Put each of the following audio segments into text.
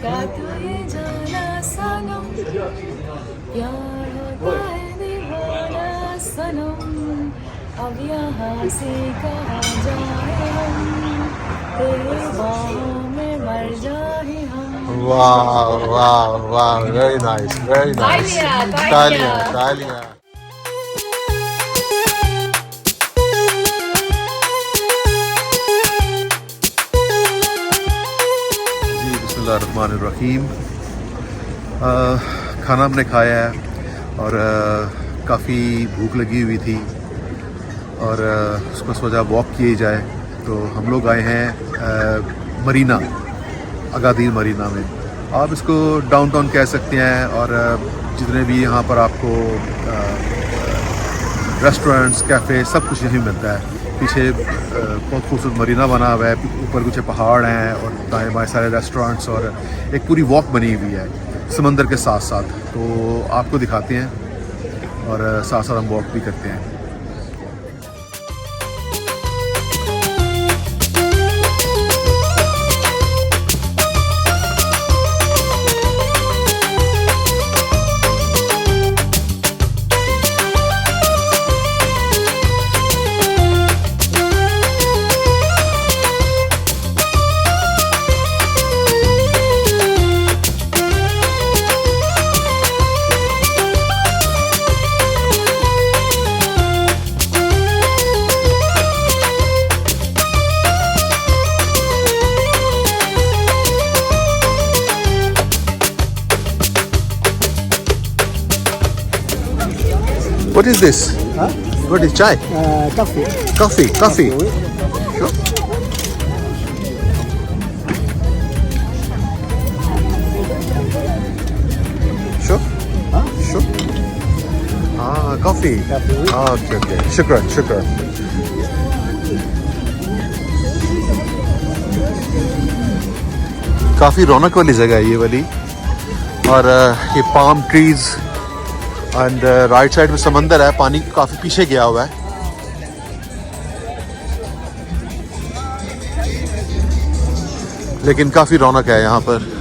क्या तू ये जाना सनम प्यार होता है दीवाना सनम अब यहाँ से कहाँ जाए हम तेरे बाहों में मर जाए हम Wow, wow, wow, very nice, very nice. तालियां Talia. जी बिस्मिल्लाहिर्रहमानिर्रहीम। खाना हमने खाया है और काफ़ी भूख लगी हुई थी और उसको सोचा वॉक किए जाए, तो हम लोग आए हैं मरीना, अगादीर मरीना में। आप इसको डाउनटाउन कह सकते हैं और जितने भी यहाँ पर आपको रेस्टोरेंट्स, कैफ़े, सब कुछ यहीं मिलता है। पीछे बहुत खूबसूरत मरीना बना हुआ है, ऊपर कुछ पहाड़ हैं और दाएँ बाएँ सारे रेस्टोरेंट्स और एक पूरी वॉक बनी हुई है समंदर के साथ साथ। तो आपको दिखाते हैं और साथ साथ हम वॉक भी करते हैं। What is this? Huh? What is chai? Coffee. Coffee. Sure. Sure. Huh? Sure. Coffee. Coffee. Okay. Shukran. काफ़ी रौनक वाली जगह है ये वाली, और ये palm trees and right side में समंदर है, पानी काफ़ी पीछे गया हुआ है। लेकिन काफ़ी रौनक है यहाँ पर।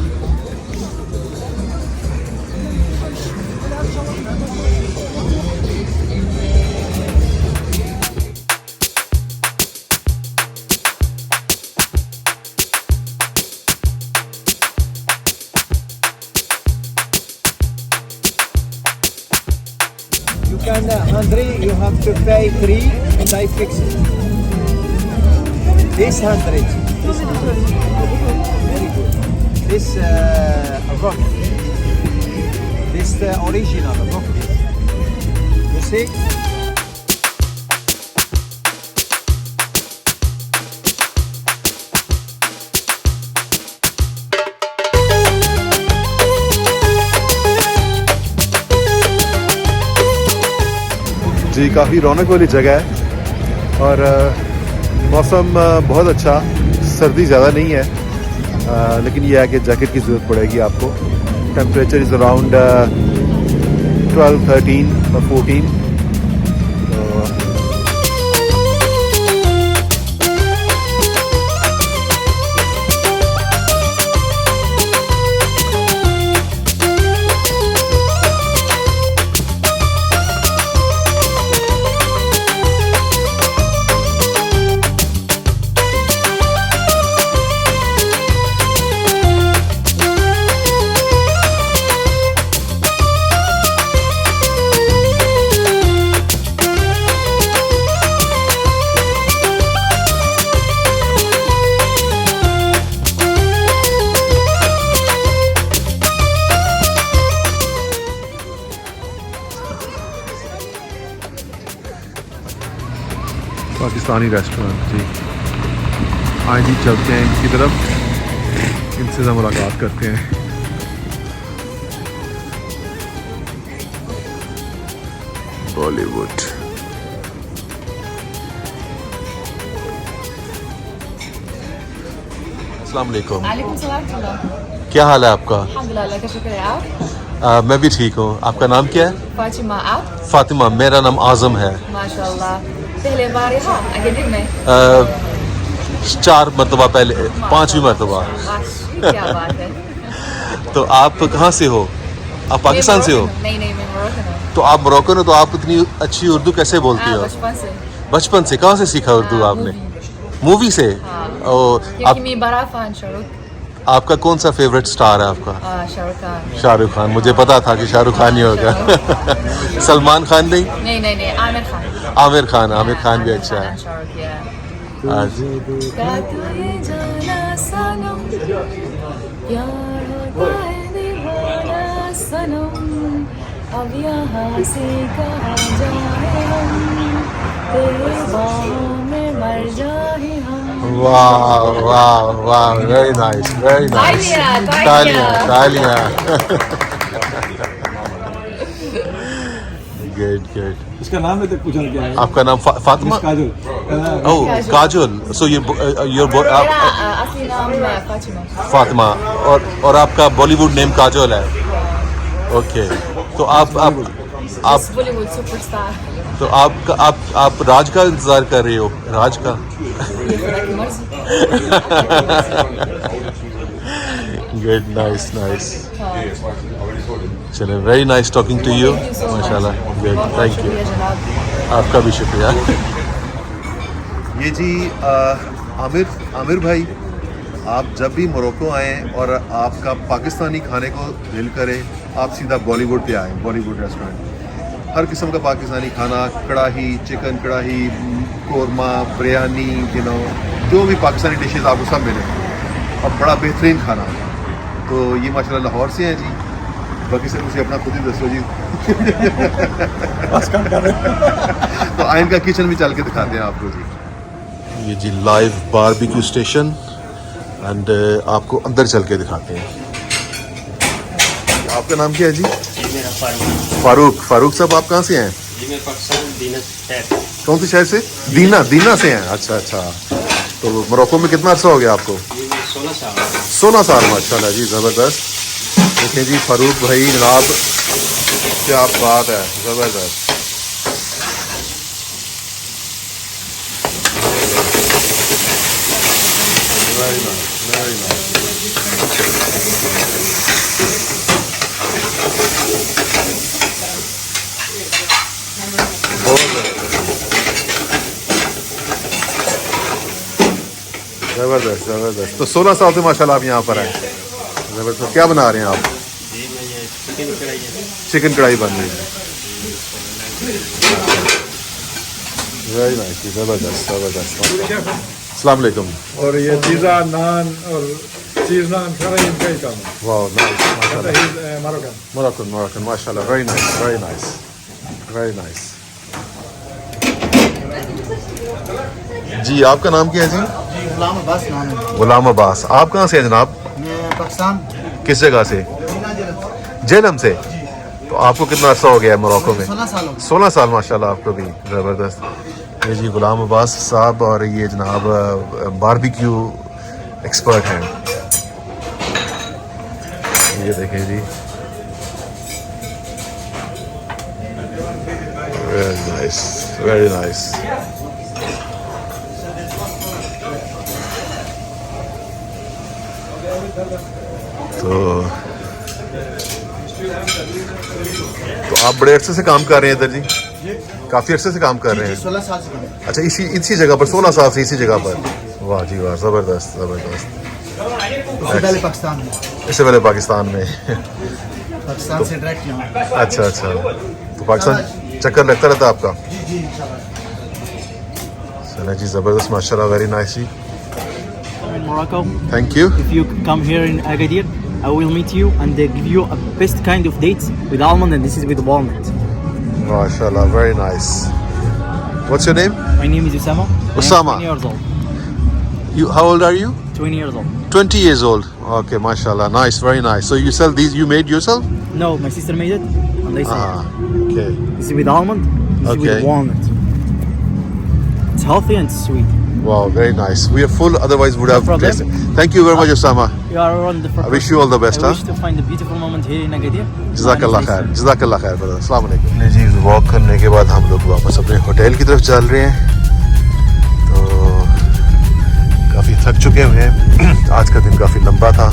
You can 100. You have to pay 3, and I fix it. This 100. This 100. Very good. This rock. This the original rock. You see? जी काफ़ी रौनक वाली जगह है और मौसम बहुत अच्छा, सर्दी ज़्यादा नहीं है, लेकिन यह है कि जैकेट की ज़रूरत पड़ेगी आपको। टेम्परेचर इज़ अराउंड 12, 13 और 14। पाकिस्तानी रेस्टोरेंट जी, आए जी चलते हैं इनकी तरफ, इनसे हम मुलाकात करते हैं। बॉलीवुड। अस्सलाम वालेकुम। वालेकुम सलाम। क्या हाल है आपका? अल्हम्दुलिल्लाह, अल्लाह का शुक्र है। आप? मैं भी ठीक हूँ। आपका नाम क्या है? फातिमा। आप? फातिमा। मेरा नाम आज़म है। माशाल्लाह। पहले बार यहाँ अगादिर में? 4 मरतबा पहले, 5वीं मरतबा। क्या बात है। तो आप कहाँ से हो? आप पाकिस्तान से हो? नहीं नहीं, मैं मोरक्कन हूँ। तो आप मोरक्कन हो, तो आप इतनी अच्छी उर्दू कैसे बोलती हो? बचपन से। बचपन से? कहाँ से सीखा उर्दू आपने? मूवी से? ओ, क्योंकि मैं बड़ा फैन शाहरुख। आपका कौन सा फेवरेट स्टार है आपका? शाहरुख खान। शाहरुख खान, मुझे पता था कि शाहरुख खान ही होगा। सलमान खान नहीं? नहीं नहीं नहीं, आमिर खान। आमिर खान भी अच्छा है। शाहरुख, या। अब यहाँ से कहाँ जाए हम, तेरे बाहों में मर जाए हम। वाह वाह वाह, वेरी नाइस, वेरी नाइस। तालियां तालियां। Good good. इसका नाम है तो पूछना क्या है? आपका नाम फातिमा? काजल। ओह काजल। सो ये मेरा असली नाम फातिमा। फातिमा। और आपका बॉलीवुड नेम काजल है? ओके। तो आप बॉलीवुड सुपरस्टार। तो आप राज का इंतजार कर रहे हो? राज का? Good, nice nice. चलो, very nice talking to you. माशाल्लाह, गुड, थैंक यू। आपका भी शुक्रिया। ये जी आमिर भाई, आप जब भी मोरक्को आएँ और आपका पाकिस्तानी खाने को दिल करे, आप सीधा बॉलीवुड पे आएँ, बॉलीवुड रेस्टोरेंट। हर किस्म का पाकिस्तानी खाना, कढ़ाई, चिकन कढ़ाई, कोरमा, बिरयानी, जो भी पाकिस्तानी डिशेस आपको सब मिले, और बड़ा बेहतरीन खाना। तो ये माशाल्लाह लाहौर से हैं जी। बाकी सर मुझे अपना खुद ही दसो जी। तो आइन का किचन भी चल के दिखाते हैं आपको जी। ये जी लाइव बारबेक्यू स्टेशन, एंड आपको अंदर चल के दिखाते हैं। आपका नाम क्या है जी? फारूक साहब, आप कहाँ से हैं? कौन से शहर से? दीना से हैं। अच्छा अच्छा। तो मोरक्को में कितना अर्सा हो गया आपको? 16 साल। माशाल्लाह जी, ज़बरदस्त। देखें जी फारूक भाई जनाब, क्या बात है, ज़बरदस्त। Very nice, very nice. ज़बरदस्त ज़बरदस्त। तो 16 साल से माशाल्लाह आप यहाँ पर हैं। ज़बरदस्त। क्या बना रहे हैं आप? चिकन कढ़ाई बन रही है। वेरी नाइस, ज़बरदस्त ज़बरदस्त। अस्सलाम वालेकुम। और ये पिज़्ज़ा, नान और चीज़ नान सारा इनका ही काम है। वाह, नाइस, माशाल्लाह। मोरक्कन। माशाल्लाह, very nice, very nice, very nice. जी, आपका नाम क्या है जी? गुलाम अब्बास नाम है। गुलाम अब्बास। आप कहाँ से हैं जनाब? मैं पाकिस्तान। किस जगह से? जेलम से। तो आपको कितना अर्सा हो गया है मोरक्को में? 16 साल। 16 साल, माशाल्लाह, आपको भी। ज़बरदस्त। ये जी गुलाम अब्बास साहब, और ये जनाब बारबेक्यू एक्सपर्ट हैं। ये देखें जी, वेरी नाइस, वेरी नाइस। तो आप बड़े अरसे से काम कर रहे हैं इधर जी? काफ़ी अरसे से काम कर रहे हैं। 16 साल से काम। अच्छा, इसी जगह पर 16 साल से इसी जगह पर? वाह जी वाह, ज़बरदस्त ज़बरदस्त। पहले पाकिस्तान में। इससे पहले पाकिस्तान में? पाकिस्तान से डायरेक्ट यहाँ। अच्छा अच्छा। तो पाकिस्तान चक्कर लगता रहता आपका? जी इंशाल्लाह। चलो जी, ज़बरदस्त, माशाल्लाह, वेरी नाइस जी। In Morocco. Thank you. If you come here in Agadir, I will meet you and they give you a best kind of dates with almond, and this is with walnut. माशाल्लाह, very nice. What's your name? My name is Usama. Usama. I am 20 years old. How old are you? 20 years old. 20 years old. Okay, mashallah, nice, very nice. So you sell these? You made yourself? No, my sister made it, and they sell it. Okay. This is with almond. This is Okay. with walnut. It's healthy and it's sweet. Wow, very nice. We are full, otherwise would have problem. tasted. Thank you very much, Usama. You are on the I wish you all the best, I huh? wish to find a beautiful moment here in Agadir. जज़ाकल्लाह And खैर, it's जज़ाकल्लाह खैर brother. अस्सलाम वालेकुम। जी, walk करने के बाद हम लोग वापस अपने होटल की तरफ चल रहे हैं। तो काफ़ी थक चुके हुए हैं। आज का दिन काफ़ी लंबा था,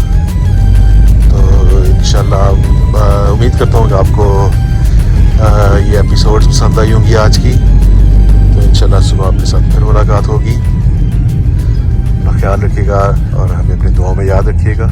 तो करता हूँ कि आपको ये एपिसोड्स पसंद आई होंगी आज की। तो इंशाल्लाह सुबह आपके साथ फिर मुलाकात होगी। अपना ख्याल रखिएगा और हमें अपनी दुआओं में याद रखिएगा।